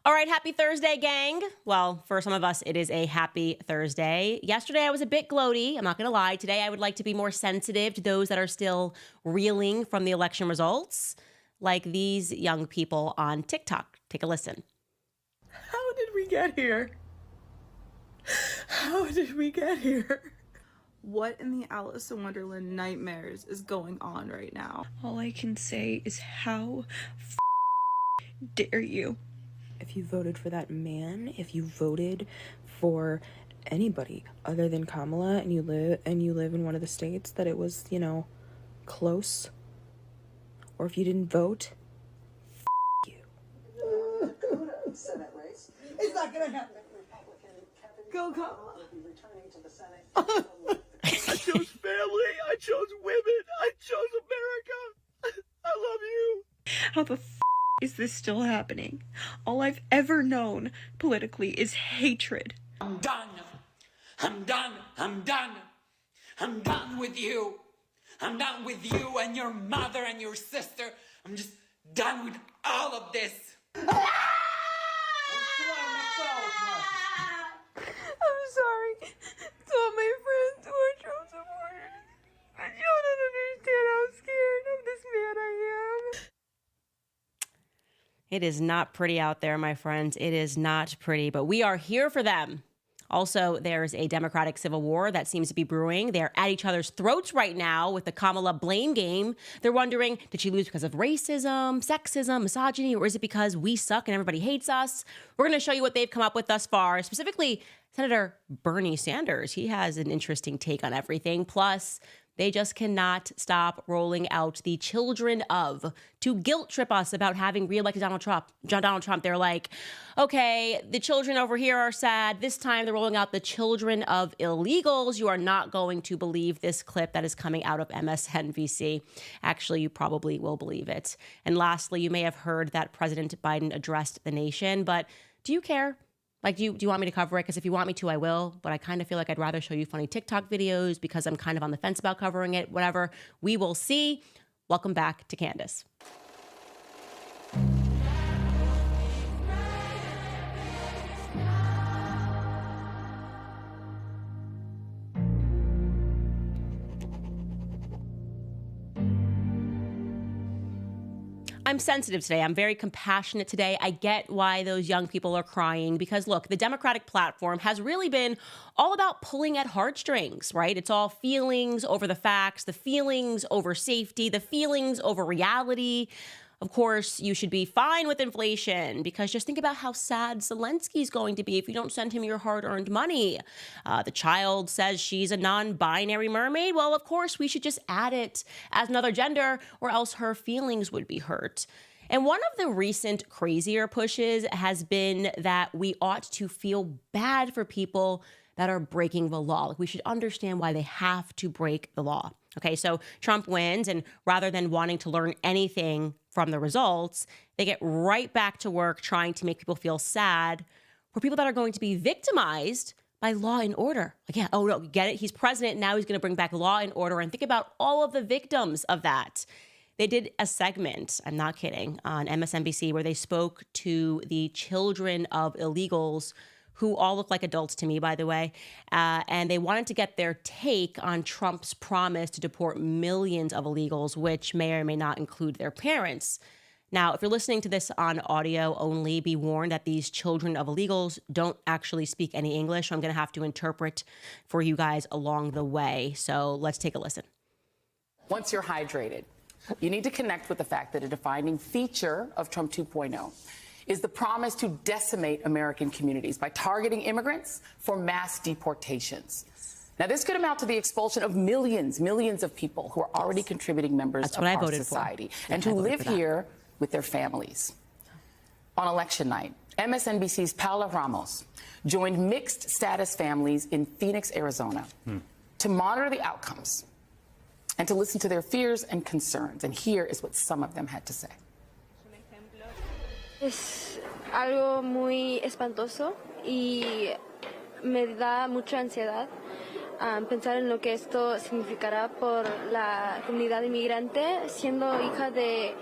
All right, happy Thursday, gang. Well, for some of us, it is a happy Thursday. Yesterday, I was a bit gloaty. I'm not going to lie. Today, I would like to be more sensitive to those that are still reeling from the election results, like these young people on TikTok. Take a listen. How did we get here? How did we get here? What in the Alice in Wonderland nightmares is going on right now? All I can say is how dare you? If you voted for that man, if you voted for anybody other than Kamala and you live in one of the states that it was, close, or if you didn't vote, you. Senate race. It's not gonna happen. Go Kamala. I chose family, I chose women, I chose America. I love you. How the is this still happening? All I've ever known politically is hatred. I'm done. I'm done. I'm done. I'm done with you. I'm done with you and your mother and your sister. I'm just done with all of this. I'm sorry to all my friends who are Trump supporters. But y'all don't understand how scared of this man I am. It is not pretty out there, my friends. It is not pretty, but we are here for them. Also, there's a Democratic civil war that seems to be brewing. They're at each other's throats right now with the Kamala blame game. They're wondering, did she lose because of racism, sexism, misogyny, or is it because we suck and everybody hates us? We're going to show you what they've come up with thus far, specifically Senator Bernie Sanders. He has an interesting take on everything. Plus, they just cannot stop rolling out the children of to guilt trip us about having reelected Donald Trump. They're like, okay, the children over here are sad. This time they're rolling out the children of illegals. You are not going to believe this clip that is coming out of MSNBC. Actually, you probably will believe it. And lastly, you may have heard that President Biden addressed the nation, but do you care? Like, do you want me to cover it? Because if you want me to, I will. But I kind of feel like I'd rather show you funny TikTok videos because I'm kind of on the fence about covering it. Whatever. We will see. Welcome back to Candace. I'm sensitive today. I'm very compassionate today. I get why those young people are crying because, look, the Democratic platform has really been all about pulling at heartstrings, right? It's all feelings over the facts, the feelings over safety, the feelings over reality. Of course, you should be fine with inflation because just think about how sad Zelensky's going to be if you don't send him your hard-earned money. The child says she's a non-binary mermaid. Well, of course, we should just add it as another gender or else her feelings would be hurt. And one of the recent crazier pushes has been that we ought to feel bad for people that are breaking the law. Like, we should understand why they have to break the law. Okay, so Trump wins, and rather than wanting to learn anything from the results, they get right back to work trying to make people feel sad for people that are going to be victimized by law and order. Like, yeah, oh no, get it? He's president, now he's going to bring back law and order, and think about all of the victims of that. They did a segment, I'm not kidding, on MSNBC where they spoke to the children of illegals who all look like adults to me, by the way, and they wanted to get their take on Trump's promise to deport millions of illegals, which may or may not include their parents. Now, if you're listening to this on audio only, be warned that these children of illegals don't actually speak any English, so I'm going to have to interpret for you guys along the way. So let's take a listen. Once you're hydrated, you need to connect with the fact that a defining feature of Trump 2.0 is the promise to decimate American communities by targeting immigrants for mass deportations. Now, this could amount to the expulsion of millions of people who are already contributing members of our society and who live here with their families. On election night, MSNBC's Paola Ramos joined mixed status families in Phoenix, Arizona, to monitor the outcomes and to listen to their fears and concerns. And here is what some of them had to say. Es algo muy espantoso y me da mucha ansiedad pensar en lo que esto significará por la comunidad inmigrante, siendo hija de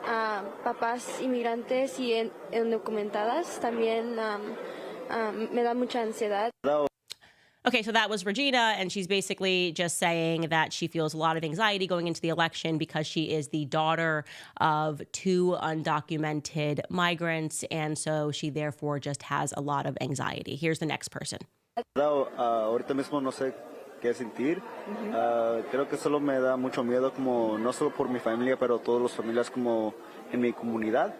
papás inmigrantes y indocumentadas también me da mucha ansiedad. Okay, so that was Regina, and she's basically just saying that she feels a lot of anxiety going into the election because she is the daughter of 2 undocumented migrants, and so she therefore just has a lot of anxiety. Here's the next person. Ahorita mismo no sé qué sentir. Creo que solo me da mucho miedo, como no solo por mi familia, pero todas las familias como en mi comunidad.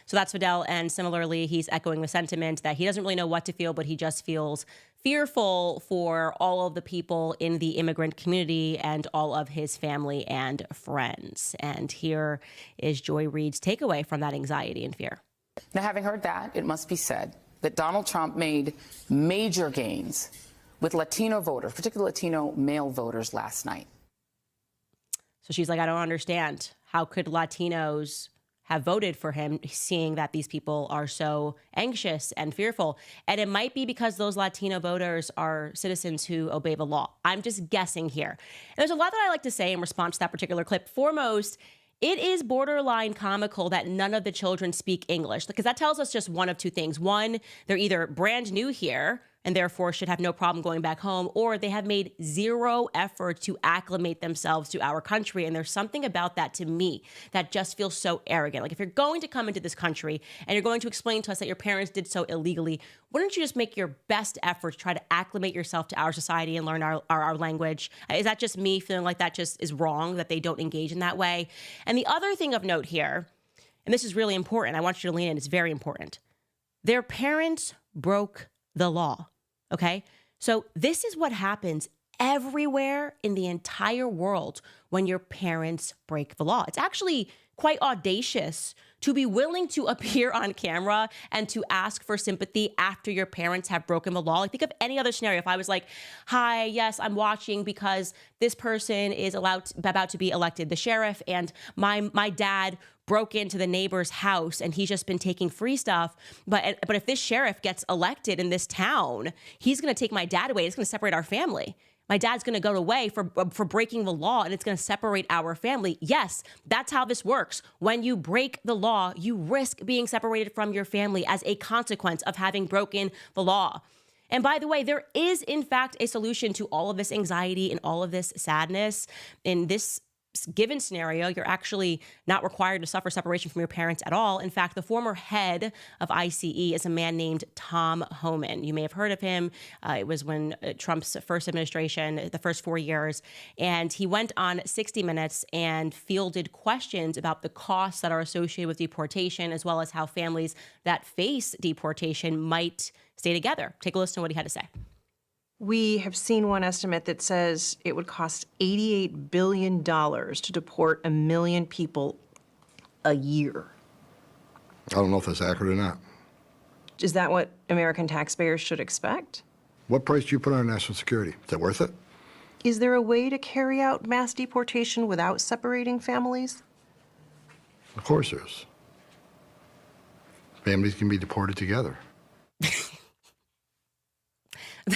So that's Fidel, and similarly, he's echoing the sentiment that he doesn't really know what to feel, but he just feels fearful for all of the people in the immigrant community and all of his family and friends. And here is Joy Reid's takeaway from that anxiety and fear. Now, having heard that, it must be said that Donald Trump made major gains with Latino voters, particularly Latino male voters, last night. So she's like, I don't understand. How could Latinos have voted for him, seeing that these people are so anxious and fearful? And it might be because those Latino voters are citizens who obey the law. I'm just guessing here. And there's a lot that I like to say in response to that particular clip. Foremost, it is borderline comical that none of the children speak English, because that tells us just one of 2 things. One, they're either brand new here and therefore should have no problem going back home, or they have made 0 effort to acclimate themselves to our country. And there's something about that to me that just feels so arrogant. Like, if you're going to come into this country and you're going to explain to us that your parents did so illegally, wouldn't you just make your best effort to try to acclimate yourself to our society and learn our language? Is that just me feeling like that just is wrong, that they don't engage in that way? And the other thing of note here, and this is really important, I want you to lean in, it's very important. Their parents broke the law. Okay, so this is what happens everywhere in the entire world when your parents break the law. It's actually quite audacious to be willing to appear on camera and to ask for sympathy after your parents have broken the law. Like, think of any other scenario. If I was like, hi, yes, I'm watching because this person is about to be elected the sheriff, and my dad broke into the neighbor's house and he's just been taking free stuff. But if this sheriff gets elected in this town, he's going to take my dad away. It's going to separate our family. My dad's going to go away for breaking the law, and it's going to separate our family. Yes, that's how this works. When you break the law, you risk being separated from your family as a consequence of having broken the law. And by the way, there is, in fact, a solution to all of this anxiety and all of this sadness. In this given scenario, you're actually not required to suffer separation from your parents at all. In fact, the former head of ICE is a man named Tom Homan. You may have heard of him. It was when Trump's first administration, the first 4 years, and he went on 60 Minutes and fielded questions about the costs that are associated with deportation, as well as how families that face deportation might stay together. Take a listen to what he had to say. We have seen one estimate that says it would cost $88 billion to deport 1 million people a year. I don't know if that's accurate or not. Is that what American taxpayers should expect? What price do you put on national security? Is that worth it? Is there a way to carry out mass deportation without separating families? Of course there is. Families can be deported together.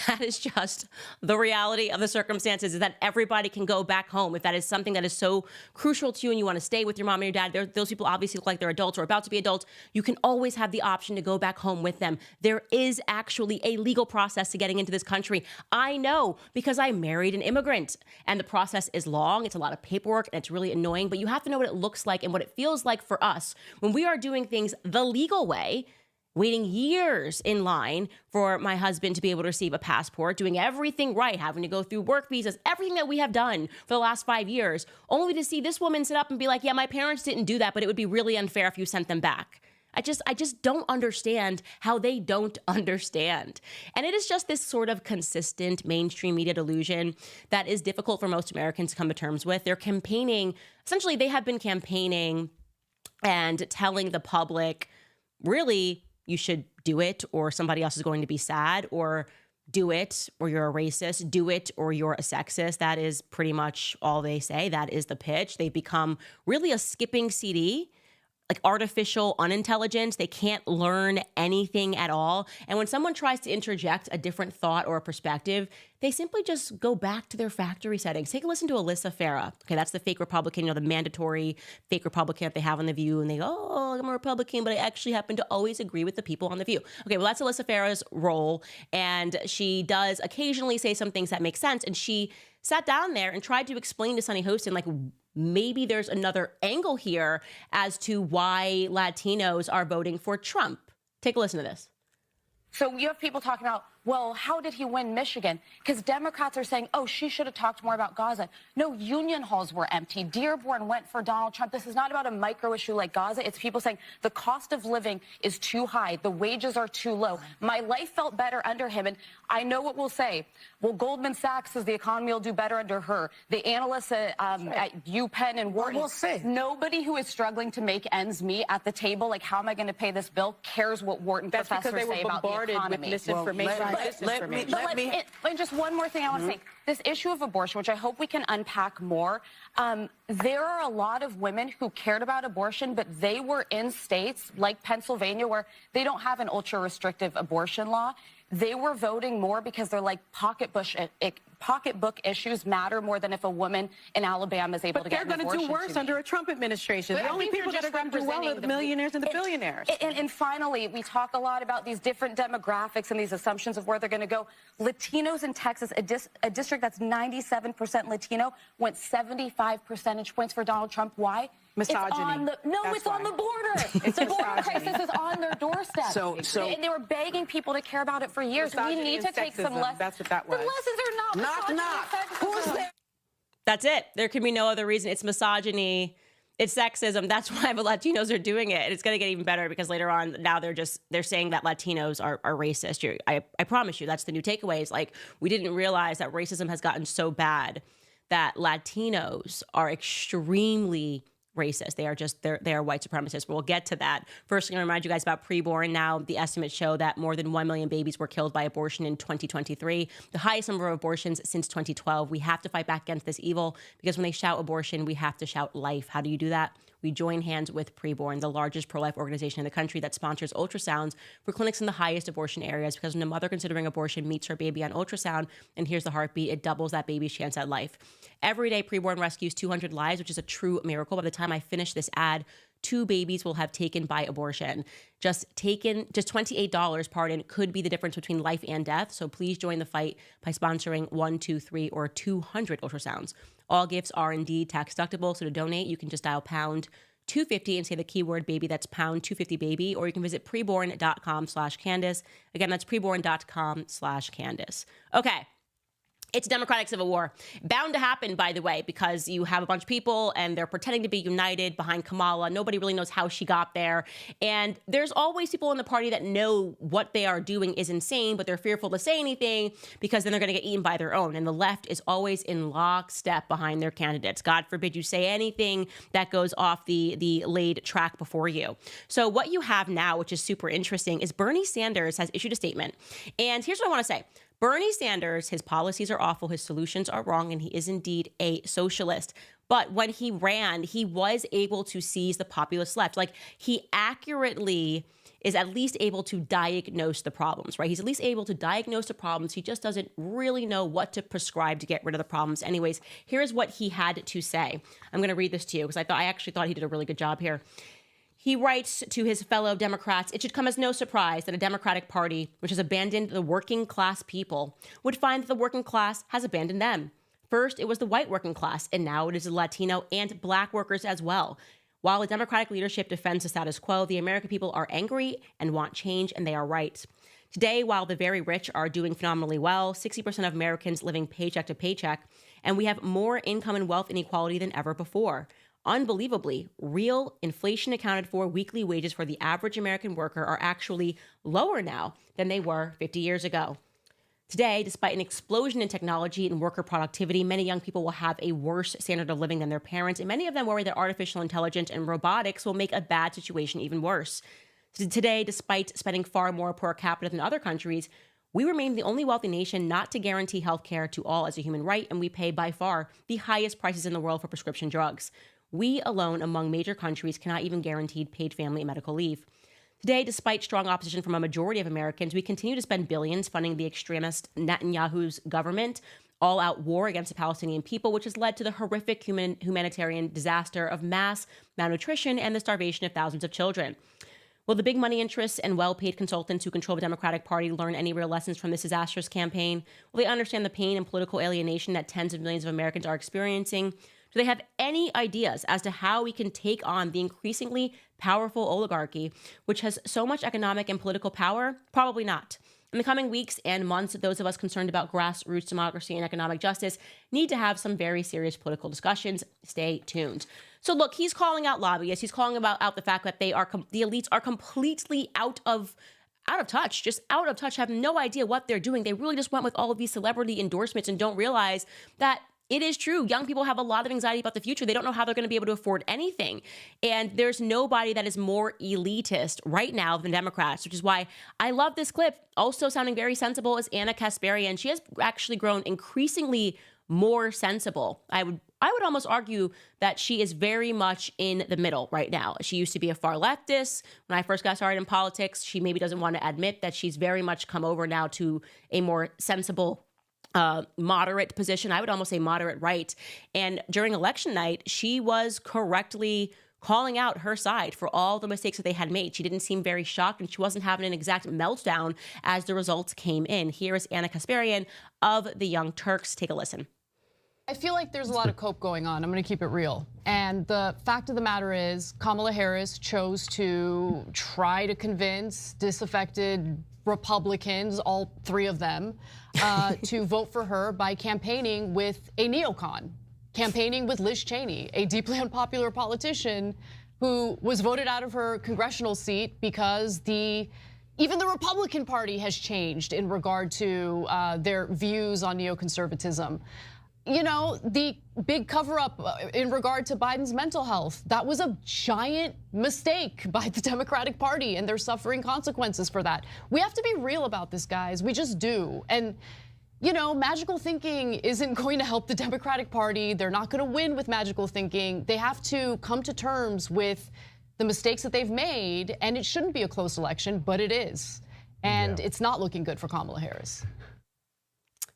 That is just the reality of the circumstances, is that everybody can go back home. If that is something that is so crucial to you and you want to stay with your mom and your dad, those people obviously look like they're adults or about to be adults, you can always have the option to go back home with them. There is actually a legal process to getting into this country. I know, because I married an immigrant, and the process is long. It's a lot of paperwork and it's really annoying, but you have to know what it looks like and what it feels like for us when we are doing things the legal way, waiting years in line for my husband to be able to receive a passport, doing everything right, having to go through work visas, everything that we have done for the last 5 years, only to see this woman sit up and be like, yeah, my parents didn't do that, but it would be really unfair if you sent them back. I just don't understand how they don't understand. And it is just this sort of consistent mainstream media delusion that is difficult for most Americans to come to terms with. They're campaigning, essentially they have been campaigning and telling the public, really, you should do it or somebody else is going to be sad, or do it or you're a racist, do it or you're a sexist. That is pretty much all they say. That is the pitch. They've become really a skipping CD like artificial unintelligence. They can't learn anything at all. And when someone tries to interject a different thought or a perspective, they simply just go back to their factory settings. Take a listen to Alyssa Farah. Okay, that's the fake Republican, the mandatory fake Republican that they have on The View. And they go, oh, I'm a Republican, but I actually happen to always agree with the people on The View. Okay, well, that's Alyssa Farah's role. And she does occasionally say some things that make sense. And she sat down there and tried to explain to Sunny Hostin, like, maybe there's another angle here as to why Latinos are voting for Trump. Take a listen to this. So you have people talking about, well, how did he win Michigan? Because Democrats are saying, oh, she should have talked more about Gaza. No, union halls were empty. Dearborn went for Donald Trump. This is not about a micro issue like Gaza. It's people saying the cost of living is too high. The wages are too low. My life felt better under him. And I know what we'll say. Well, Goldman Sachs says the economy will do better under her. The analysts at UPenn and Wharton. We'll see. Nobody who is struggling to make ends meet at the table, like how am I going to pay this bill, cares what Wharton professors say about the economy. With misinformation. And just one more thing I want to say. This issue of abortion, which I hope we can unpack more, there are a lot of women who cared about abortion, but they were in states like Pennsylvania where they don't have an ultra-restrictive abortion law. They were voting more because they're like pocketbook issues matter more than if a woman in Alabama is able to get an abortion. But they're going to do worse under a Trump administration. The only people that are going to do well are the millionaires and the billionaires. And finally, we talk a lot about these different demographics and these assumptions of where they're going to go. Latinos in Texas, a district that's 97% Latino, went 75 percentage points for Donald Trump. Why? Misogyny. It's on the border. The border crisis is on their doorstep. And they were begging people to care about it for years. We need to take some lessons. That's what that was. The lessons are not Knock. Who's there? That's it. There can be no other reason. It's misogyny. It's sexism. That's why the Latinos are doing it. And it's going to get even better because later on, now they're saying that Latinos are racist. I promise you, that's the new takeaway. Is like, we didn't realize that racism has gotten so bad that Latinos are extremely racist. They are white supremacists. But we'll get to that. First, I'm going to remind you guys about preborn. Now, the estimates show that more than 1 million babies were killed by abortion in 2023, the highest number of abortions since 2012. We have to fight back against this evil because when they shout abortion, we have to shout life. How do you do that? We join hands with Preborn, the largest pro-life organization in the country that sponsors ultrasounds for clinics in the highest abortion areas, because when a mother considering abortion meets her baby on ultrasound and hears the heartbeat, it doubles that baby's chance at life. Every day, Preborn rescues 200 lives, which is a true miracle. By the time I finish this ad, 2 babies will have taken by abortion. Just $28, could be the difference between life and death. So please join the fight by sponsoring 1, 2, 3, or 200 ultrasounds. All gifts are indeed tax deductible. So to donate, you can just dial pound 250 and say the keyword baby. That's pound 250 baby, or you can visit preborn.com/Candace. Again, that's preborn.com/Candace. Okay. It's a Democratic civil war. Bound to happen, by the way, because you have a bunch of people and they're pretending to be united behind Kamala. Nobody really knows how she got there. And there's always people in the party that know what they are doing is insane, but they're fearful to say anything because then they're going to get eaten by their own. And the left is always in lockstep behind their candidates. God forbid you say anything that goes off the laid track before you. So what you have now, which is super interesting, is Bernie Sanders has issued a statement. And here's what I want to say. Bernie Sanders, his policies are awful, his solutions are wrong, and he is indeed a socialist. But when he ran, he was able to seize the populist left. Like, he accurately is at least able to diagnose the problems, right? He's at least able to diagnose the problems. He just doesn't really know what to prescribe to get rid of the problems. Anyways, here's what he had to say. I'm going to read this to you because I actually thought he did a really good job here. He writes to his fellow Democrats, it should come as no surprise that a Democratic Party, which has abandoned the working class people, would find that the working class has abandoned them. First, it was the white working class, and now it is the Latino and Black workers as well. While the Democratic leadership defends the status quo, the American people are angry and want change, and they are right. Today, while the very rich are doing phenomenally well, 60% of Americans living paycheck to paycheck, and we have more income and wealth inequality than ever before. Unbelievably, real inflation accounted for weekly wages for the average American worker are actually lower now than they were 50 years ago. Today, despite an explosion in technology and worker productivity, many young people will have a worse standard of living than their parents, and many of them worry that artificial intelligence and robotics will make a bad situation even worse. Today, despite spending far more per capita than other countries, we remain the only wealthy nation not to guarantee health care to all as a human right, and we pay by far the highest prices in the world for prescription drugs. we alone among major countries cannot even guarantee paid family and medical leave. Today, despite strong opposition from a majority of Americans, we continue to spend billions funding the extremist Netanyahu's government all-out war against the Palestinian people, which has led to the horrific humanitarian disaster of mass malnutrition and the starvation of thousands of children. Will the big money interests and well-paid consultants who control the Democratic Party learn any real lessons from this disastrous campaign? Will they understand the pain and political alienation that tens of millions of Americans are experiencing? Do they have any ideas as to how we can take on the increasingly powerful oligarchy, which has so much economic and political power? Probably not. In the coming weeks and months, those of us concerned about grassroots democracy and economic justice need to have some very serious political discussions. Stay tuned. So look, he's calling out lobbyists. He's calling out the fact that the elites are completely out of touch, have no idea what they're doing. They really just went with all of these celebrity endorsements and don't realize that it is true. Young people have a lot of anxiety about the future. They don't know how they're going to be able to afford anything. And there's nobody that is more elitist right now than Democrats, which is why I love this clip. Also sounding very sensible is Anna Kasparian. She has actually grown increasingly more sensible. I would almost argue that she is very much in the middle right now. She used to be a far leftist. When I first got started in politics, she maybe doesn't want to admit that she's very much come over now to a more sensible moderate position. I would almost say moderate right. And during election night, she was correctly calling out her side for all the mistakes that they had made. She didn't seem very shocked, and she wasn't having an exact meltdown as the results came in. Here is Anna Kasparian of the Young Turks. Take a listen. I feel like there's a lot of cope going on. I'm going to keep it real. And the fact of the matter is, Kamala Harris chose to try to convince disaffected Republicans, all three of them, to vote for her by campaigning with a neocon, campaigning with Liz Cheney, a deeply unpopular politician who was voted out of her congressional seat because even the Republican Party has changed in regard to their views on neoconservatism. You know, the big cover-up in regard to Biden's mental health, that was a giant mistake by the Democratic Party, and they're suffering consequences for that. We have to be real about this, guys. We just do. And, you know, magical thinking isn't going to help the Democratic Party. They're not going to win with magical thinking. They have to come to terms with the mistakes that they've made, and it shouldn't be a close election, but it is. And it's not looking good for Kamala Harris.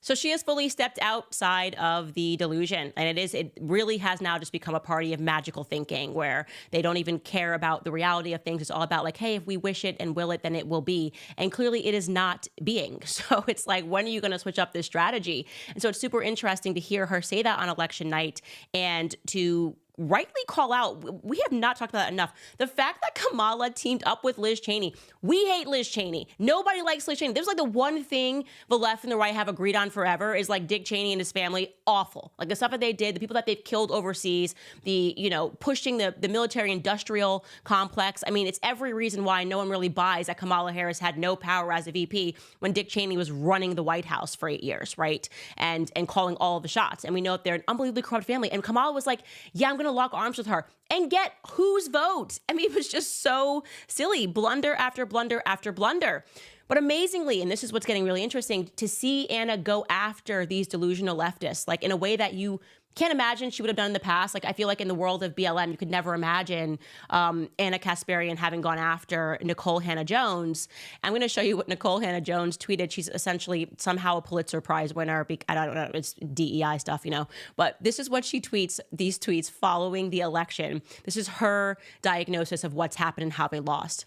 So she has fully stepped outside of the delusion, and it really has now just become a party of magical thinking where they don't even care about the reality of things. It's all about like, hey, if we wish it and will it, then it will be. And clearly it is not being. So it's like, when are you going to switch up this strategy? And so it's super interesting to hear her say that on election night and to rightly call out, we have not talked about that enough, the fact that Kamala teamed up with Liz Cheney. We hate Liz Cheney. Nobody likes Liz Cheney. There's like the one thing the left and the right have agreed on forever is like Dick Cheney and his family. Awful. Like the stuff that they did, the people that they've killed overseas, the, you know, pushing the military industrial complex. I mean, it's every reason why no one really buys that Kamala Harris had no power as a VP when Dick Cheney was running the White House for 8 years, right? And calling all of the shots. And we know that they're an unbelievably corrupt family. And Kamala was like, yeah, I'm going to lock arms with her. And get whose vote? I mean, it was just so silly. Blunder after blunder after blunder. But amazingly, and this is what's getting really interesting, to see Anna go after these delusional leftists, like in a way that you can't imagine she would have done in the past. Like, I feel like in the world of BLM, you could never imagine Anna Kasparian having gone after Nicole Hannah-Jones. I'm going to show you what Nicole Hannah-Jones tweeted. She's essentially somehow a Pulitzer Prize winner. I don't know, it's DEI stuff, you know. But this is what she tweets, these tweets following the election. This is her diagnosis of what's happened and how they lost.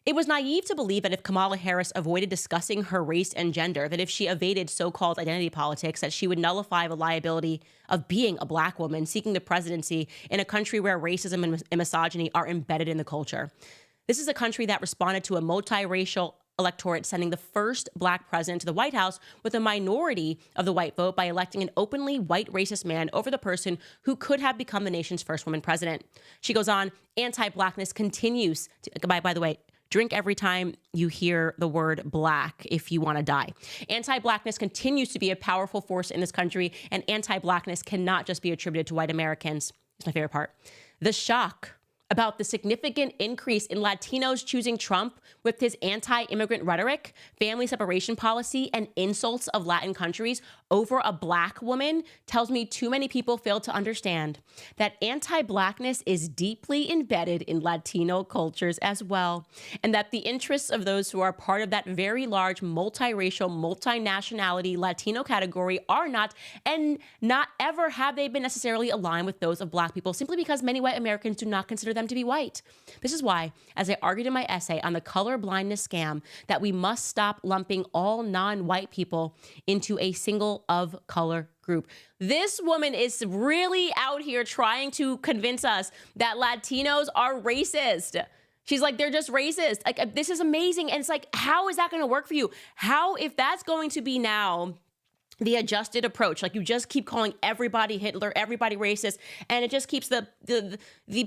It was naive to believe that if Kamala Harris avoided discussing her race and gender, that if she evaded so-called identity politics, that she would nullify the liability of being a Black woman seeking the presidency in a country where racism and misogyny are embedded in the culture. This is a country that responded to a multiracial electorate sending the first Black president to the White House with a minority of the white vote by electing an openly white racist man over the person who could have become the nation's first woman president. She goes on, anti-Blackness continues to, by the way, drink every time you hear the word Black if you want to die. Anti-Blackness continues to be a powerful force in this country, and anti-Blackness cannot just be attributed to white Americans. It's my favorite part. The shock about the significant increase in Latinos choosing Trump with his anti-immigrant rhetoric, family separation policy, and insults of Latin countries over a black woman tells me too many people fail to understand that anti-blackness is deeply embedded in Latino cultures as well, and that the interests of those who are part of that very large multiracial, multinationality Latino category are not, and not ever have they been necessarily aligned with those of black people, simply because many white Americans do not consider them to be white. This is why, as I argued in my essay on the color blindness scam, that we must stop lumping all non-white people into a single of color group. This woman is really out here trying to convince us that Latinos are racist. She's like, they're just racist. Like, this is amazing. And it's like, how is that going to work for you? How, if that's going to be now the adjusted approach, like you just keep calling everybody Hitler, everybody racist, and it just keeps the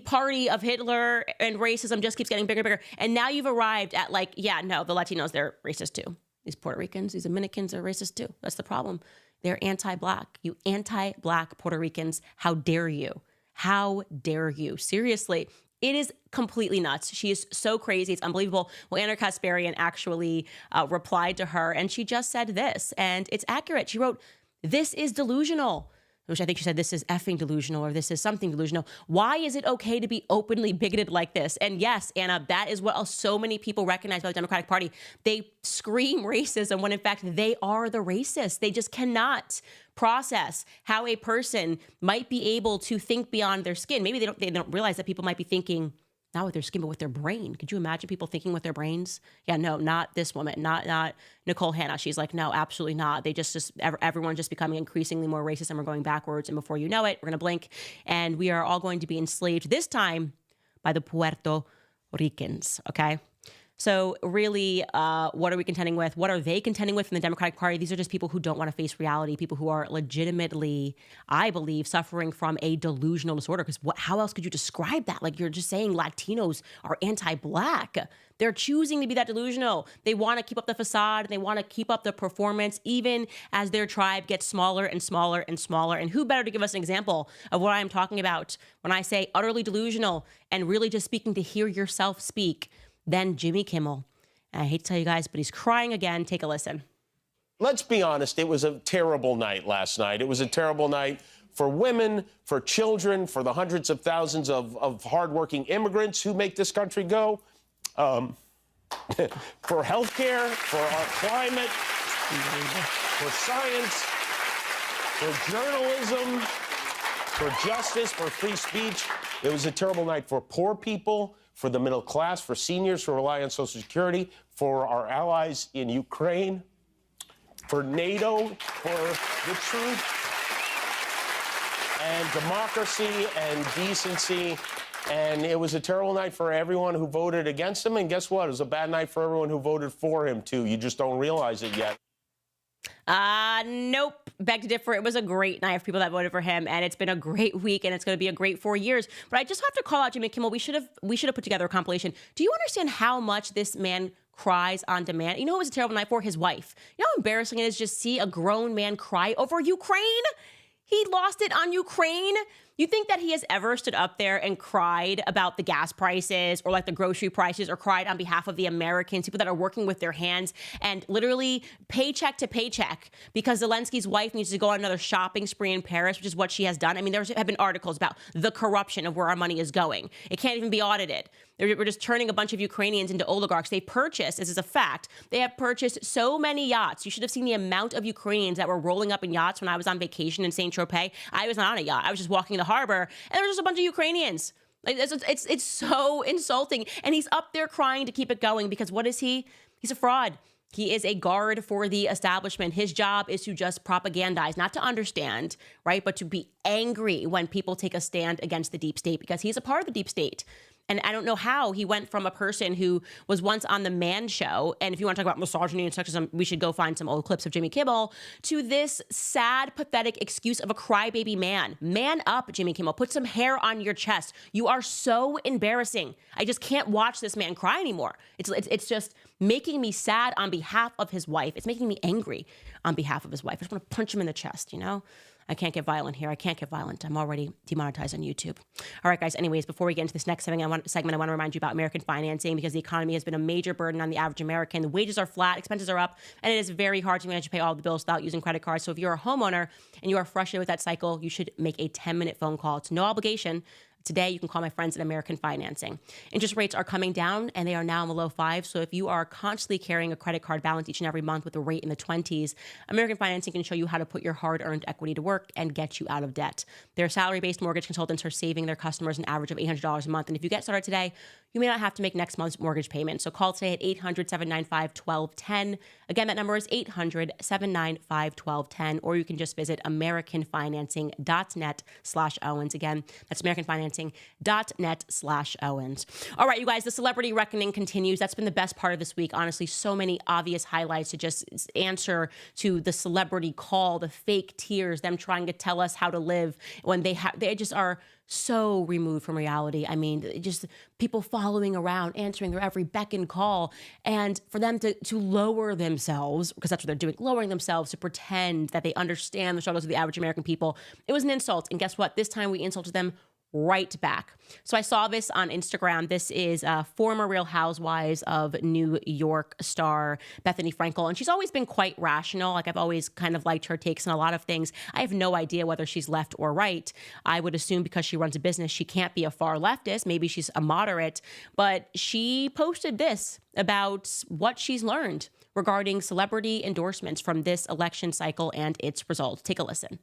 party of Hitler and racism just keeps getting bigger and bigger. And now you've arrived at like, yeah, no, the Latinos, they're racist too. These Puerto Ricans, these Dominicans are racist too. That's the problem. They're anti-black. You anti-black Puerto Ricans, how dare you? How dare you? Seriously. It is completely nuts. She is so crazy. It's unbelievable. Well, Anna Kasparian actually replied to her, and she just said this, and it's accurate. She wrote, "This is delusional," which I think she said, "This is effing delusional," or "This is something delusional. Why is it okay to be openly bigoted like this?" And yes, Anna, that is what so many people recognize by the Democratic Party. They scream racism when in fact they are the racists. They just cannot process how a person might be able to think beyond their skin. Maybe they don't realize that people might be thinking not with their skin, but with their brain. Could you imagine people thinking with their brains? Yeah, no, not this woman, not Nicole Hanna. She's like, no, absolutely not. They everyone's just becoming increasingly more racist, and we're going backwards. And before you know it, we're going to blink, and we are all going to be enslaved, this time by the Puerto Ricans, okay? So really, what are we contending with? What are they contending with in the Democratic Party? These are just people who don't want to face reality, people who are legitimately, I believe, suffering from a delusional disorder. Because how else could you describe that? Like, you're just saying Latinos are anti-black. They're choosing to be that delusional. They want to keep up the facade. They want to keep up the performance, even as their tribe gets smaller and smaller and smaller. And who better to give us an example of what I'm talking about when I say utterly delusional and really just speaking to hear yourself speak than Jimmy Kimmel. And I hate to tell you guys, but he's crying again. Take a listen. Let's be honest, it was a terrible night last night. It was a terrible night for women, for children, for the hundreds of thousands of hardworking immigrants who make this country go, for healthcare, for our climate, for science, for journalism, for justice, for free speech. It was a terrible night for poor people, for the middle class, for seniors who rely on Social Security, for our allies in Ukraine, for NATO, for the truth and democracy and decency. And it was a terrible night for everyone who voted against him. And guess what? It was a bad night for everyone who voted for him, too. You just don't realize it yet. Nope. Beg to differ. It was a great night for people that voted for him, and it's been a great week, and it's going to be a great 4 years. But I just have to call out Jimmy Kimmel. We should have put together a compilation. Do you understand how much this man cries on demand? You know who it was a terrible night for? His wife. You know how embarrassing it is just see a grown man cry over Ukraine? He lost it on Ukraine. You think that he has ever stood up there and cried about the gas prices or like the grocery prices or cried on behalf of the Americans, people that are working with their hands and literally paycheck to paycheck because Zelensky's wife needs to go on another shopping spree in Paris, which is what she has done? I mean, there have been articles about the corruption of where our money is going. It can't even be audited. We're just turning a bunch of Ukrainians into oligarchs. They purchased, this is a fact, they have purchased so many yachts. You should have seen the amount of Ukrainians that were rolling up in yachts when I was on vacation in Saint-Tropez. I was not on a yacht. I was just walking the harbor, and there was just a bunch of Ukrainians. Like, it's so insulting. And he's up there crying to keep it going because what is he? He's a fraud. He is a guard for the establishment. His job is to just propagandize, not to understand, right? But to be angry when people take a stand against the deep state because he's a part of the deep state. And I don't know how he went from a person who was once on the Man Show, and if you want to talk about misogyny and sexism, we should go find some old clips of Jimmy Kimmel, to this sad, pathetic excuse of a crybaby man. Man up, Jimmy Kimmel. Put some hair on your chest. You are so embarrassing. I just can't watch this man cry anymore. It's just making me sad on behalf of his wife. It's making me angry on behalf of his wife. I just want to punch him in the chest, you know? I can't get violent here. I can't get violent. I'm already demonetized on YouTube. All right, guys. Anyways, before we get into this next segment, I want to remind you about American financing, because the economy has been a major burden on the average American. The wages are flat, expenses are up, and it is very hard to manage to pay all the bills without using credit cards. So if you're a homeowner and you are frustrated with that cycle, you should make a 10-minute phone call. It's no obligation. Today, you can call my friends at American Financing. Interest rates are coming down, and they are now in the low 5s. So if you are constantly carrying a credit card balance each and every month with a rate in the 20s, American Financing can show you how to put your hard-earned equity to work and get you out of debt. Their salary-based mortgage consultants are saving their customers an average of $800 a month. And if you get started today, you may not have to make next month's mortgage payment. So call today at 800-795-1210. Again, that number is 800-795-1210, or you can just visit americanfinancing.net/Owens. Again, that's americanfinancing.net/Owens. All right, you guys, the celebrity reckoning continues. That's been the best part of this week. Honestly, so many obvious highlights to just answer to the celebrity call, the fake tears, them trying to tell us how to live when they just are so removed from reality. I mean, just people following around, answering their every beck and call, and for them to lower themselves, because that's what they're doing, lowering themselves to pretend that they understand the struggles of the average American people. It was an insult, and guess what? This time we insulted them right back. So I saw this on Instagram. This is former Real Housewives of New York star Bethany Frankel, and she's always been quite rational. Like, I've always kind of liked her takes on a lot of things. I have no idea whether she's left or right. I would assume because she runs a business, she can't be a far leftist. Maybe she's a moderate, but she posted this about what she's learned regarding celebrity endorsements from this election cycle and its results. Take a listen.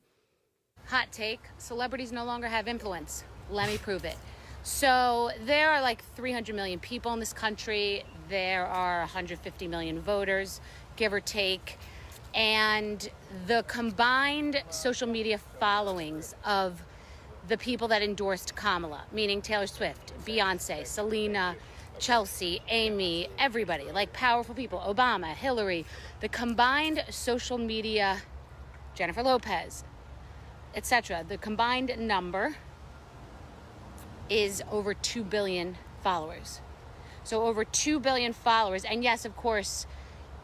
Hot take, celebrities no longer have influence. Let me prove it. So there are like 300 million people in this country. There are 150 million voters, give or take. And the combined social media followings of the people that endorsed Kamala, meaning Taylor Swift, Beyonce, Selena, Chelsea, Amy, everybody, like powerful people, Obama, Hillary, the combined social media, Jennifer Lopez, etc. The combined number is over 2 billion followers. So over 2 billion followers. And yes, of course,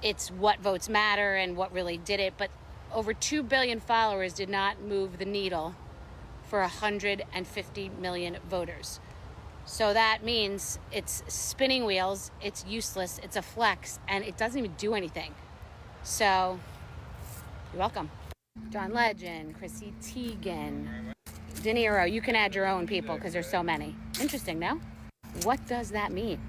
it's what votes matter and what really did it. But over 2 billion followers did not move the needle for 150 million voters. So that means it's spinning wheels, it's useless, it's a flex, and it doesn't even do anything. So you're welcome. John Legend, Chrissy Teigen, De Niro. You can add your own people because there's so many. Interesting, no? What does that mean?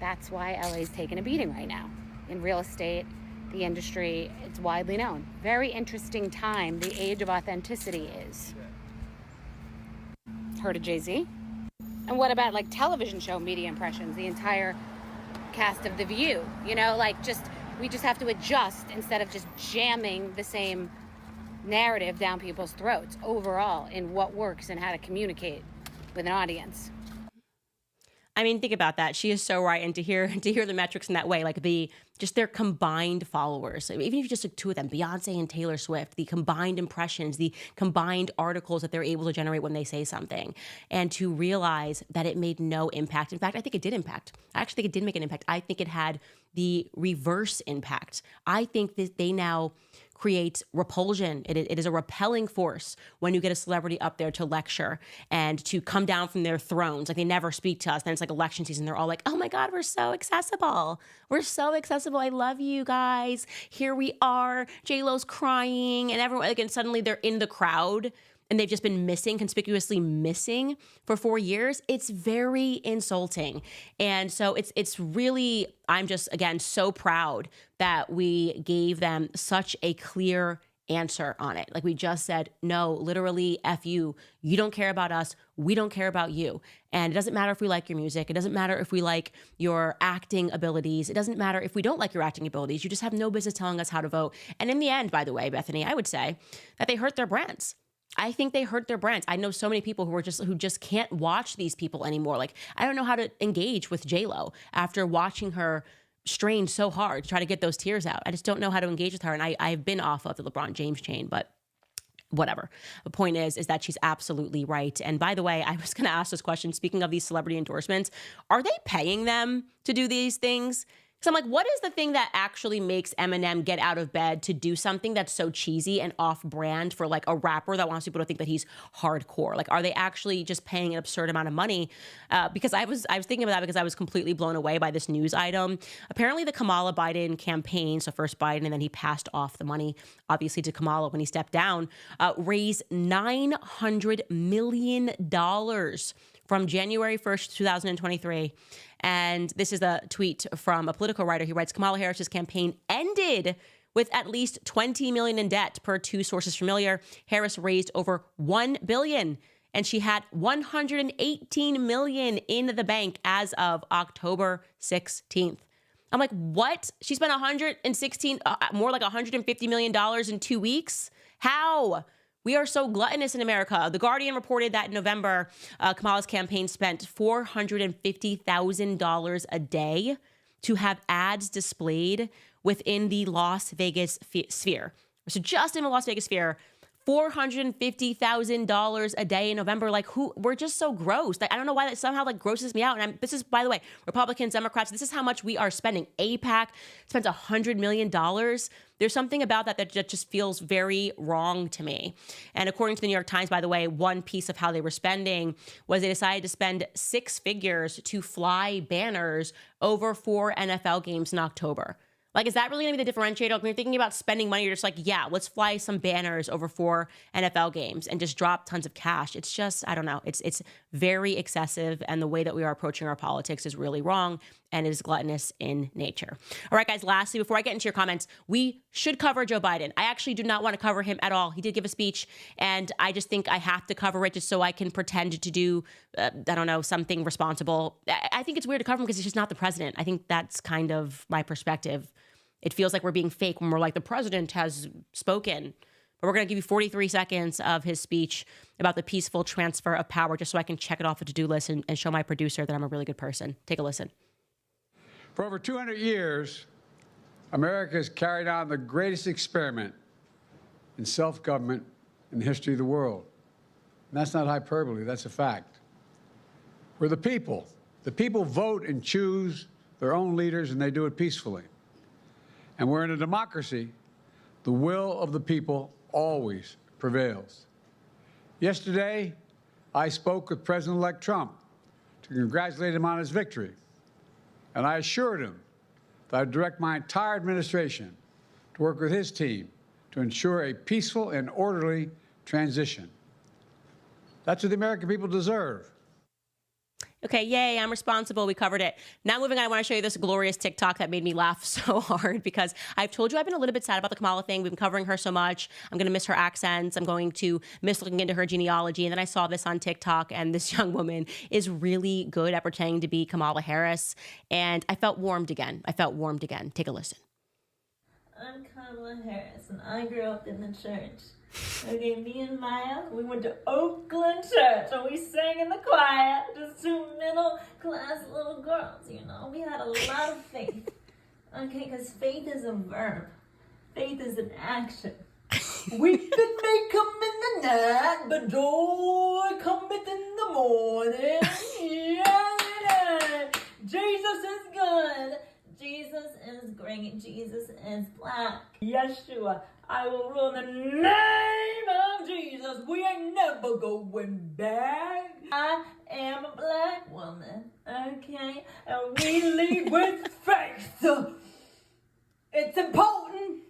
That's why LA's taking a beating right now. In real estate, the industry, it's widely known. Very interesting time. The age of authenticity is. Heard of Jay-Z? And what about like television show media impressions? The entire cast of The View, you know, like we just have to adjust instead of just jamming the same narrative down people's throats overall in what works and how to communicate with an audience. I mean, think about that. She is so right. And to hear the metrics in that way, like their combined followers, even if you just took two of them, Beyonce and Taylor Swift, the combined impressions, the combined articles that they're able to generate when they say something, and to realize that it made no impact. In fact, I think it did impact. I actually think it did make an impact. I think it had the reverse impact. I think that they now create repulsion. It is a repelling force when you get a celebrity up there to lecture and to come down from their thrones. Like, they never speak to us. Then it's like election season. They're all like, oh my God, we're so accessible. We're so accessible. I love you guys. Here we are. J-Lo's crying and everyone, and suddenly they're in the crowd and they've just been conspicuously missing for 4 years. It's very insulting. And so it's really, I'm just, again, so proud that we gave them such a clear answer on it. Like, we just said, no, literally, F you. You don't care about us. We don't care about you. And it doesn't matter if we like your music. It doesn't matter if we like your acting abilities. It doesn't matter if we don't like your acting abilities. You just have no business telling us how to vote. And in the end, by the way, Bethany, I would say that they hurt their brands. I think they hurt their brands. I know so many people who just can't watch these people anymore. Like, I don't know how to engage with J-Lo after watching her strain so hard to try to get those tears out. I just don't know how to engage with her. And I've been off of the LeBron James chain, but whatever. The point is that she's absolutely right. And by the way, I was going to ask this question. Speaking of these celebrity endorsements, are they paying them to do these things? So I'm like, what is the thing that actually makes Eminem get out of bed to do something that's so cheesy and off-brand for like a rapper that wants people to think that he's hardcore? Like, are they actually just paying an absurd amount of money? Because I was thinking about that because I was completely blown away by this news item. Apparently, the Kamala Biden campaign, so first Biden and then he passed off the money, obviously to Kamala when he stepped down, raised $900 million from January 1st, 2023. And this is a tweet from a political writer. He writes, Kamala Harris's campaign ended with at least $20 million in debt, per two sources familiar. Harris raised over $1 billion, and she had $118 million in the bank as of October 16th. I'm like, what? She spent more like $150 million in 2 weeks? How? We are so gluttonous in America. The Guardian reported that in November, Kamala's campaign spent $450,000 a day to have ads displayed within the Las Vegas sphere. So just in the Las Vegas sphere, $450,000 a day in November. Like, we're just so gross. Like, I don't know why that somehow like grosses me out. And this is, by the way, Republicans, Democrats, this is how much we are spending. AIPAC spends $100 million. There's something about that just feels very wrong to me. And according to the New York Times, by the way, one piece of how they were spending was they decided to spend six figures to fly banners over 4 NFL games in October. Like, is that really going to be the differentiator? When you're thinking about spending money, you're just like, yeah, let's fly some banners over 4 NFL games and just drop tons of cash. It's just, I don't know. It's very excessive. And the way that we are approaching our politics is really wrong and is gluttonous in nature. All right, guys, lastly, before I get into your comments, we should cover Joe Biden. I actually do not want to cover him at all. He did give a speech, and I just think I have to cover it just so I can pretend to do, I don't know, something responsible. I think it's weird to cover him because he's just not the president. I think that's kind of my perspective. It feels like we're being fake when we're like, the president has spoken. But we're going to give you 43 seconds of his speech about the peaceful transfer of power, just so I can check it off a to-do list and show my producer that I'm a really good person. Take a listen. For over 200 years, America has carried on the greatest experiment in self-government in the history of the world. And that's not hyperbole, that's a fact. We're the people. The people vote and choose their own leaders, and they do it peacefully. And we're in a democracy. The will of the people always prevails. Yesterday, I spoke with President-elect Trump to congratulate him on his victory. And I assured him that I'd direct my entire administration to work with his team to ensure a peaceful and orderly transition. That's what the American people deserve. Okay, yay, I'm responsible. We covered it. Now moving on, I want to show you this glorious TikTok that made me laugh so hard because I've told you I've been a little bit sad about the Kamala thing. We've been covering her so much. I'm going to miss her accents. I'm going to miss looking into her genealogy. And then I saw this on TikTok, and this young woman is really good at pretending to be Kamala Harris. And I felt warmed again. Take a listen. I'm Kamala Harris, and I grew up in the church. Okay, me and Maya, we went to Oakland Church, and we sang in the choir, just two middle-class little girls, you know. We had a lot of faith, okay, because faith is a verb. Faith is an action. Weeping may come in the night, but joy cometh in the morning. Yeah. Jesus is good. Jesus is great. Jesus is black. Yeshua, I will rule in the name of Jesus. We ain't never going back. I am a black woman, okay? And we lead with faith. It's important.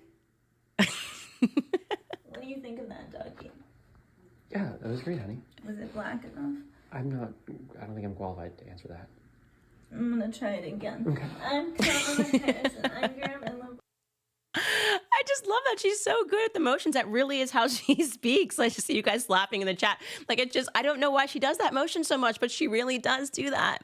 What do you think of that, Dougie? Yeah, that was great, honey. Was it black enough? I don't think I'm qualified to answer that. I'm gonna try it again. Okay. I'm Kamala Harris, and I grew up in the... I just love that she's so good at the motions. That really is how she speaks. I just see you guys laughing in the chat. Like, it just, I don't know why she does that motion so much, but she really does do that.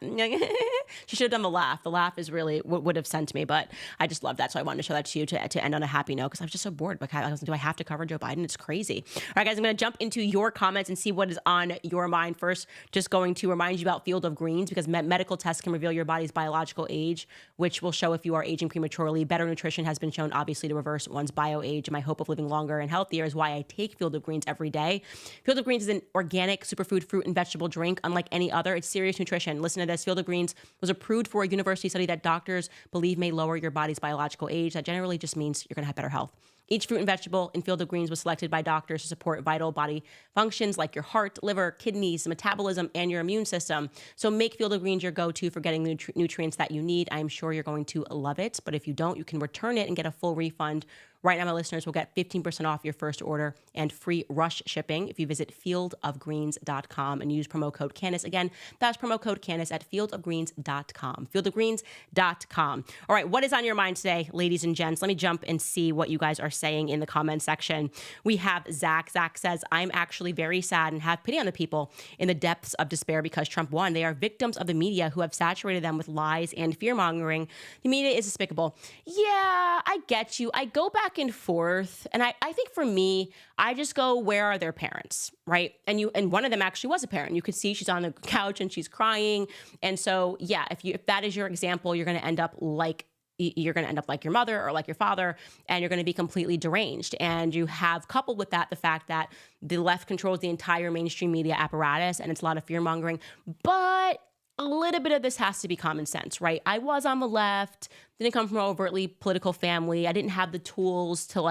She should have done the laugh. The laugh is really what would have sent me, but I just love that. So I wanted to show that to you to end on a happy note because I was just so bored. Like, do I have to cover Joe Biden? It's crazy. All right, guys, I'm going to jump into your comments and see what is on your mind. First, just going to remind you about Field of Greens because medical tests can reveal your body's biological age, which will show if you are aging prematurely. Better nutrition has been shown, obviously, to reverse one one's bio age and my hope of living longer and healthier is why I take Field of Greens every day. Field of Greens is an organic superfood fruit and vegetable drink unlike any other. It's serious nutrition. Listen to this. Field of Greens was approved for a university study that doctors believe may lower your body's biological age. That generally just means you're going to have better health. Each fruit and vegetable in Field of Greens was selected by doctors to support vital body functions like your heart, liver, kidneys, metabolism, and your immune system. So make Field of Greens your go-to for getting the nutrients that you need. I'm sure you're going to love it, but if you don't, you can return it and get a full refund. Right now, my listeners will get 15% off your first order and free rush shipping if you visit fieldofgreens.com and use promo code Candace. Again, that's promo code Candace at fieldofgreens.com. Fieldofgreens.com. All right, what is on your mind today, ladies and gents? Let me jump and see what you guys are saying in the comment section. We have Zach. Zach says, I'm actually very sad and have pity on the people in the depths of despair because Trump won. They are victims of the media who have saturated them with lies and fear-mongering. The media is despicable. Yeah, I get you. I go back and forth. And I think for me, I just go, where are their parents, right? And one of them actually was a parent. You could see she's on the couch and she's crying. And so, yeah, if that is your example, you're going to end up like your mother or like your father, and you're going to be completely deranged. And you have, coupled with that, the fact that the left controls the entire mainstream media apparatus, and it's a lot of fear mongering. But a little bit of this has to be common sense, right? I was on the left, didn't come from an overtly political family. I didn't have the tools to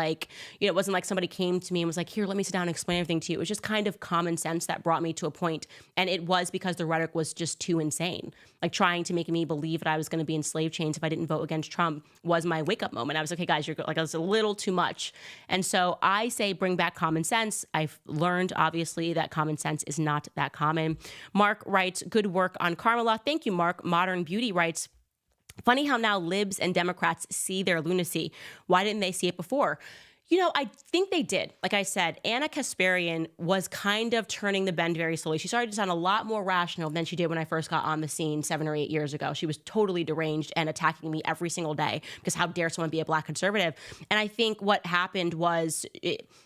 it wasn't like somebody came to me and was like, here, let me sit down and explain everything to you. It was just kind of common sense that brought me to a point. And it was because the rhetoric was just too insane. Like trying to make me believe that I was going to be in slave chains if I didn't vote against Trump was my wake up moment. I was like, okay, guys, you're like, that's a little too much. And so I say, bring back common sense. I've learned, obviously, that common sense is not that common. Mark writes, good work on Carmela. Thank you, Mark. Modern Beauty writes, funny how now libs and Democrats see their lunacy. Why didn't they see it before? I think they did. Like I said, Anna Kasparian was kind of turning the bend very slowly. She started to sound a lot more rational than she did when I first got on the scene 7 or 8 years ago. She was totally deranged and attacking me every single day because how dare someone be a Black conservative? And I think what happened was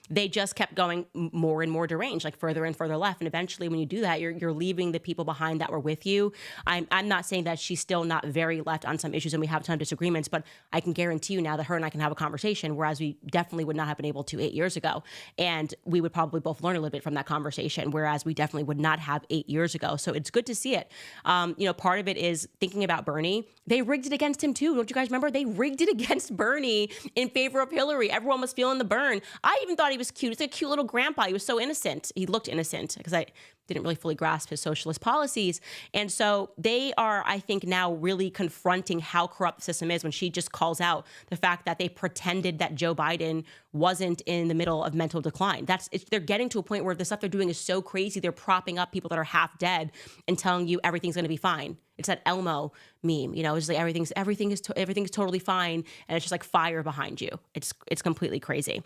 they just kept going more and more deranged, like further and further left. And eventually when you do that, you're leaving the people behind that were with you. I'm not saying that she's still not very left on some issues and we have a ton of disagreements, but I can guarantee you now that her and I can have a conversation, whereas we definitely would not have been able to 8 years ago. And we would probably both learn a little bit from that conversation, whereas we definitely would not have 8 years ago. So it's good to see it. Part of it is thinking about Bernie. They rigged it against him too. Don't you guys remember? They rigged it against Bernie in favor of Hillary. Everyone was feeling the burn. I even thought he was cute. He's a cute little grandpa. He was so innocent. He looked innocent because I didn't really fully grasp his socialist policies. And so they are, I think, now really confronting how corrupt the system is when she just calls out the fact that they pretended that Joe Biden wasn't in the middle of mental decline. They're getting to a point where the stuff they're doing is so crazy, they're propping up people that are half dead and telling you everything's going to be fine. It's that Elmo meme, it's like everything is totally fine, and it's just like fire behind you. It's completely crazy.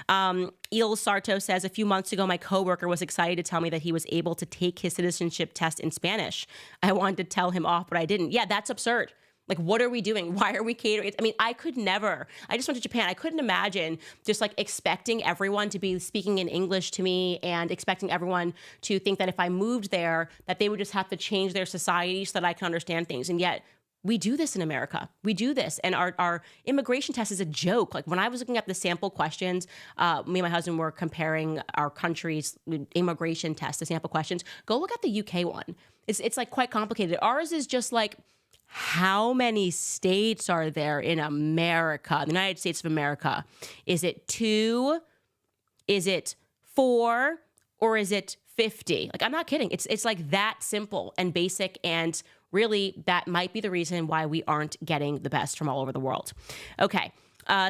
Il Sarto says, a few months ago, my coworker was excited to tell me that he was able to take his citizenship test in Spanish. I wanted to tell him off, but I didn't. Yeah, that's absurd. Like, what are we doing? Why are we catering? I mean, I could never. I just went to Japan. I couldn't imagine just like expecting everyone to be speaking in English to me and expecting everyone to think that if I moved there, that they would just have to change their society so that I can understand things. And yet we do this in America. We do this. And our immigration test is a joke. Like when I was looking at the sample questions, me and my husband were comparing our country's immigration test, the sample questions. Go look at the UK one. It's like quite complicated. Ours is just like, how many states are there in America, the United States of America? Is it 2? Is it 4? Or is it 50? Like, I'm not kidding. It's like that simple and basic. And really, that might be the reason why we aren't getting the best from all over the world. Okay.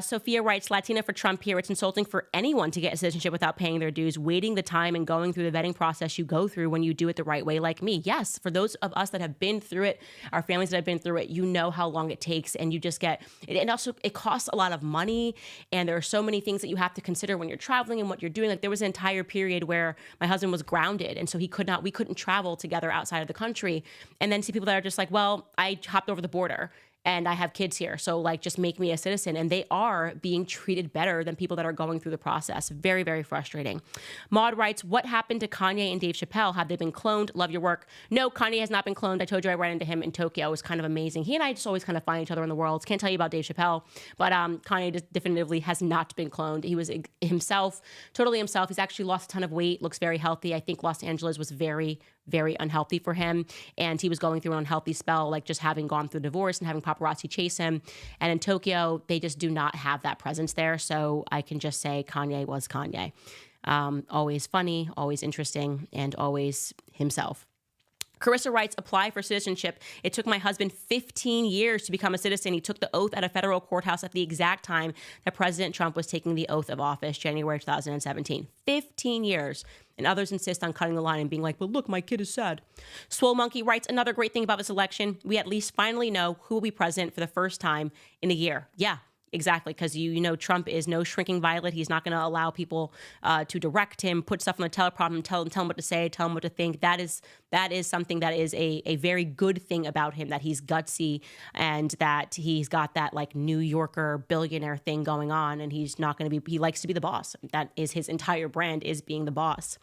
Sophia writes, Latina for Trump here. It's insulting for anyone to get a citizenship without paying their dues, waiting the time and going through the vetting process you go through when you do it the right way, like me. Yes, for those of us that have been through it, our families that have been through it, you know how long it takes, and you just get it. And also, it costs a lot of money, and there are so many things that you have to consider when you're traveling and what you're doing. Like, there was an entire period where my husband was grounded, and so we couldn't travel together outside of the country. And then see people that are just like, well, I hopped over the border. and I have kids here. So like, just make me a citizen. And they are being treated better than people that are going through the process. Very, very frustrating. Maud writes, what happened to Kanye and Dave Chappelle? Have they been cloned? Love your work. No, Kanye has not been cloned. I told you I ran into him in Tokyo. It was kind of amazing. He and I just always kind of find each other in the world. Can't tell you about Dave Chappelle, but Kanye just definitively has not been cloned. He was himself, totally himself. He's actually lost a ton of weight, looks very healthy. I think Los Angeles was very, very unhealthy for him. And he was going through an unhealthy spell, like just having gone through divorce and having paparazzi chase him. And in Tokyo, they just do not have that presence there. So I can just say Kanye was Kanye. Always funny, always interesting, and always himself. Carissa writes, apply for citizenship. It took my husband 15 years to become a citizen. He took the oath at a federal courthouse at the exact time that President Trump was taking the oath of office, January 2017. 15 years. And others insist on cutting the line and being like, but look, my kid is sad. Swole Monkey writes, another great thing about this election, we at least finally know who will be president for the first time in a year. Yeah. Exactly, because you know Trump is no shrinking violet. He's not going to allow people to direct him, put stuff on the teleprompter, tell him what to say, tell him what to think. That is something that is a very good thing about him, that he's gutsy and that he's got that like New Yorker billionaire thing going on, and he's not going to be, he likes to be the boss. That is his entire brand, is being the boss.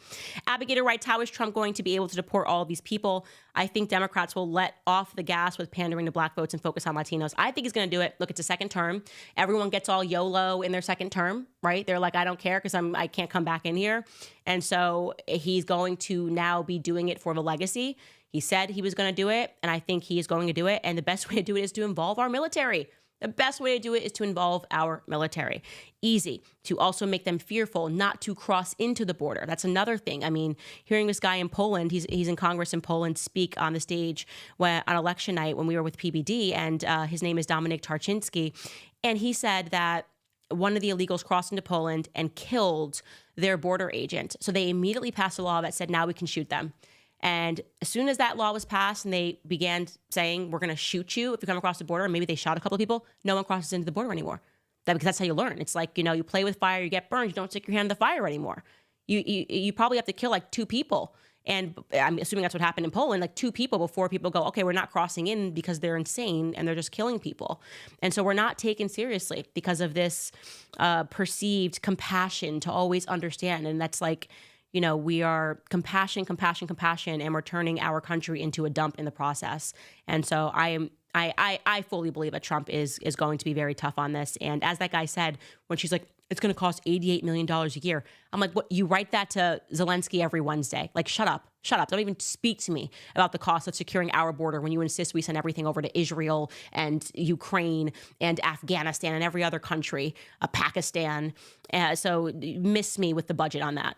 Abigail writes, how is Trump going to be able to deport all of these people? I think Democrats will let off the gas with pandering to black votes and focus on Latinos. I think he's going to do it. Look, it's a second term. Everyone gets all YOLO in their second term, right? They're like, I don't care because I can't come back in here. And so he's going to now be doing it for the legacy. He said he was going to do it, and I think he is going to do it. And the best way to do it is to involve our military. The best way to do it is to involve our military. Easy. To also make them fearful not to cross into the border. That's another thing. I mean, hearing this guy in Poland, he's in Congress in Poland, speak on the stage on election night when we were with PBD, and his name is Dominik Tarczynski. And he said that one of the illegals crossed into Poland and killed their border agent. So they immediately passed a law that said, now we can shoot them. And as soon as that law was passed and they began saying, we're going to shoot you if you come across the border, and maybe they shot a couple of people, no one crosses into the border anymore. Because that's how you learn. It's like, you play with fire, you get burned, you don't stick your hand in the fire anymore. You probably have to kill like 2 people. And I'm assuming that's what happened in Poland, like 2 people before people go, okay, we're not crossing in because they're insane and they're just killing people. And so we're not taken seriously because of this perceived compassion to always understand. And that's like, we are compassion, and we're turning our country into a dump in the process. And so I fully believe that Trump is going to be very tough on this. And as that guy said, when she's like, it's going to cost $88 million a year. I'm like, what? You write that to Zelensky every Wednesday. Like, shut up. Don't even speak to me about the cost of securing our border when you insist we send everything over to Israel and Ukraine and Afghanistan and every other country, Pakistan. So miss me with the budget on that.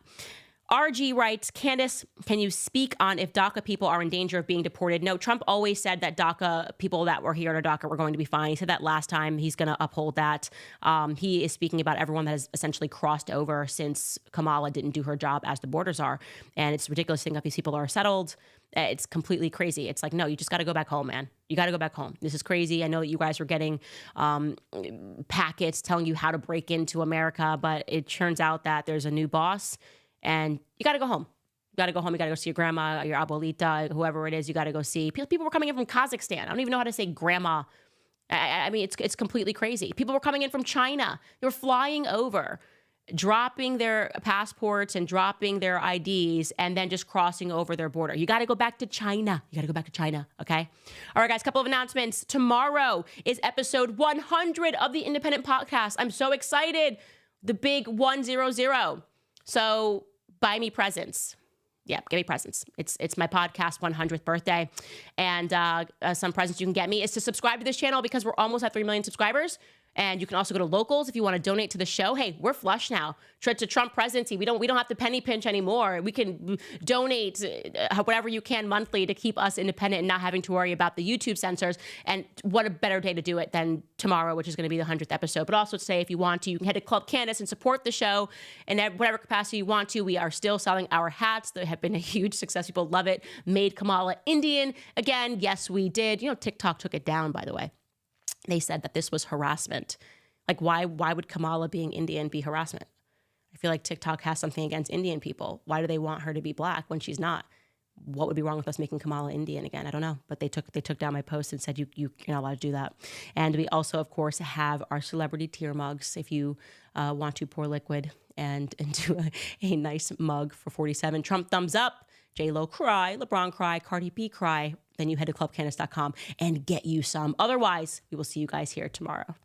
RG writes, Candace, can you speak on if DACA people are in danger of being deported? No, Trump always said that DACA people that were here under DACA were going to be fine. He said that last time. He's going to uphold that. He is speaking about everyone that has essentially crossed over since Kamala didn't do her job as the borders are. And it's ridiculous thinking that these people are settled. It's completely crazy. It's like, no, you just got to go back home, man. You got to go back home. This is crazy. I know that you guys were getting packets telling you how to break into America, but it turns out that there's a new boss. And you got to go home. You got to go home. You got to go see your grandma, your abuelita, whoever it is. You got to go see. People were coming in from Kazakhstan. I don't even know how to say grandma. I mean, it's completely crazy. People were coming in from China. They were flying over, dropping their passports and dropping their IDs, and then just crossing over their border. You got to go back to China. Okay? All right, guys, couple of announcements. Tomorrow is episode 100 of the Independent Podcast. I'm so excited. The big 100. So buy me presents. Yeah, give me presents. It's my podcast 100th birthday. And some presents you can get me is to subscribe to this channel because we're almost at 3 million subscribers. And you can also go to Locals if you want to donate to the show. Hey, we're flush now. To Trump presidency, we don't have to penny pinch anymore. We can donate whatever you can monthly to keep us independent and not having to worry about the YouTube censors. And what a better day to do it than tomorrow, which is going to be the 100th episode. But also to say, if you want to, you can head to Club Candace and support the show in whatever capacity you want to. We are still selling our hats. They have been a huge success. People love it. Made Kamala Indian again. Yes, we did. TikTok took it down, by the way. They said that this was harassment. Like, why would Kamala being Indian be harassment? I feel like TikTok has something against Indian people. Why do they want her to be black when she's not? what would be wrong with us making Kamala Indian again? I don't know, but they took down my post and said you're not allowed to do that. And we also, of course, have our celebrity tier mugs. If you want to pour liquid and do a nice mug for $47. Trump thumbs up, J-Lo cry, LeBron cry, Cardi B cry. Then you head to clubcandace.com and get you some. Otherwise, we will see you guys here tomorrow.